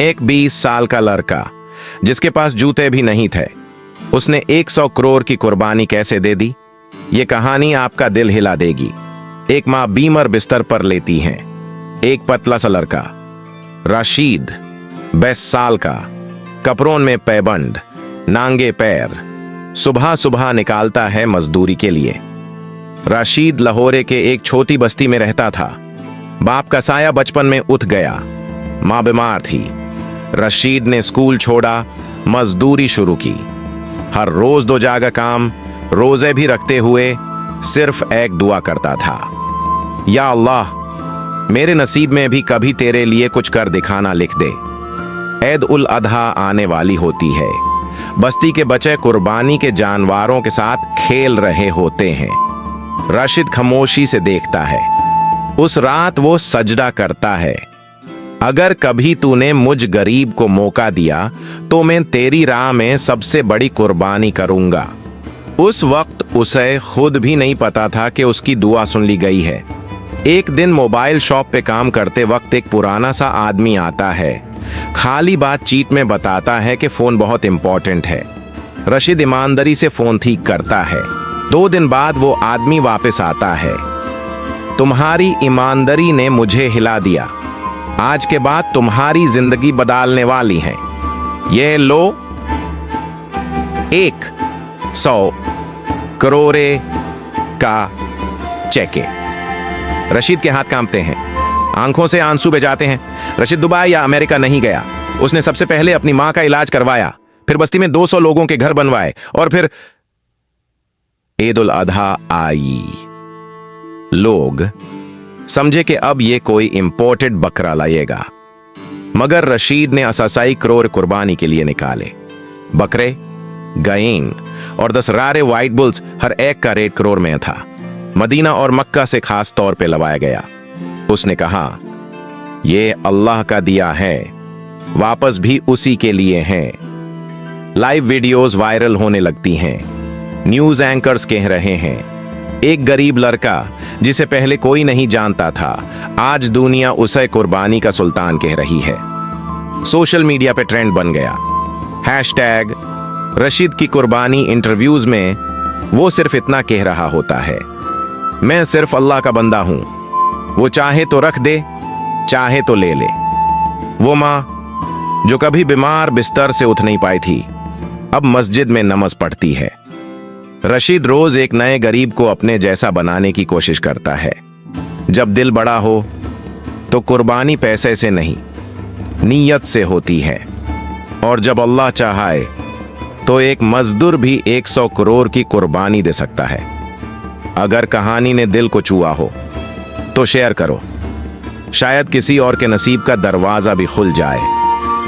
एक 20 साल का लड़का जिसके पास जूते भी नहीं थे, उसने 100 करोड़ की कुर्बानी कैसे दे दी? ये कहानी आपका दिल हिला देगी। एक माँ बीमार बिस्तर पर लेती है। एक पतला सा लड़का राशिद 20 साल का, कपड़ों में पैबंद, नांगे पैर, सुबह सुबह निकालता है मजदूरी के लिए। राशिद लाहौर के एक छोटी बस्ती में रहता था। बाप का साया बचपन में उठ गया, माँ बीमार थी। राशिद ने स्कूल छोड़ा, मजदूरी शुरू की। हर रोज 2 जगह काम, रोजे भी रखते हुए सिर्फ एक दुआ करता था, या अल्लाह मेरे नसीब में भी कभी तेरे लिए कुछ कर दिखाना लिख दे। ईद उल अधा आने वाली होती है। बस्ती के बच्चे कुर्बानी के जानवरों के साथ खेल रहे होते हैं। राशिद खामोशी से देखता है। उस रात वो सजदा करता है, अगर कभी तूने मुझ गरीब को मौका दिया तो मैं तेरी राह में सबसे बड़ी कुर्बानी करूंगा। उस वक्त उसे खुद भी नहीं पता था कि उसकी दुआ सुन ली गई है। एक दिन मोबाइल शॉप पे काम करते वक्त एक पुराना सा आदमी आता है। खाली बातचीत में बताता है कि फोन बहुत इंपॉर्टेंट है। राशिद ईमानदारी से फोन ठीक करता है। 2 दिन बाद वो आदमी वापस आता है। तुम्हारी ईमानदारी ने मुझे हिला दिया। आज के बाद तुम्हारी जिंदगी बदलने वाली है। ये लो 100 करोड़ का चेक। राशिद के हाथ कांपते हैं, आंखों से आंसू बह हैं। राशिद दुबई या अमेरिका नहीं गया। उसने सबसे पहले अपनी मां का इलाज करवाया, फिर बस्ती में 200 लोगों के घर बनवाए, और फिर ईद उल अधा आई। लोग समझे कि अब ये कोई इंपोर्टेड बकरा लाएगा, मगर राशिद ने 80 करोड़ कुर्बानी के लिए निकाले। बकरे, गायन और 10 रारे व्हाइट बुल्स, हर एक का रेट करोड़ में था। मदीना और मक्का से खास तौर पे लवाया गया। उसने कहा, ये अल्लाह का दिया है, वापस भी उसी के लिए है। लाइव वीडियोस वायरल होने लगती हैं। न्यूज एंकर्स कह रहे हैं, एक गरीब लड़का जिसे पहले कोई नहीं जानता था, आज दुनिया उसे कुर्बानी का सुल्तान कह रही है। सोशल मीडिया पे ट्रेंड बन गया। हैशटैग राशिद की कुर्बानी। इंटरव्यूज में वो सिर्फ इतना कह रहा होता है, मैं सिर्फ अल्लाह का बंदा हूं, वो चाहे तो रख दे, चाहे तो ले ले। वो माँ जो कभी बीमार बिस्तर से उठ नहीं पाई थी, अब मस्जिद में नमाज पढ़ती है। राशिद रोज एक नए गरीब को अपने जैसा बनाने की कोशिश करता है। जब दिल बड़ा हो तो कुर्बानी पैसे से नहीं, नीयत से होती है। और जब अल्लाह चाहे तो एक मजदूर भी 100 करोड़ की कुर्बानी दे सकता है। अगर कहानी ने दिल को छुआ हो तो शेयर करो, शायद किसी और के नसीब का दरवाजा भी खुल जाए।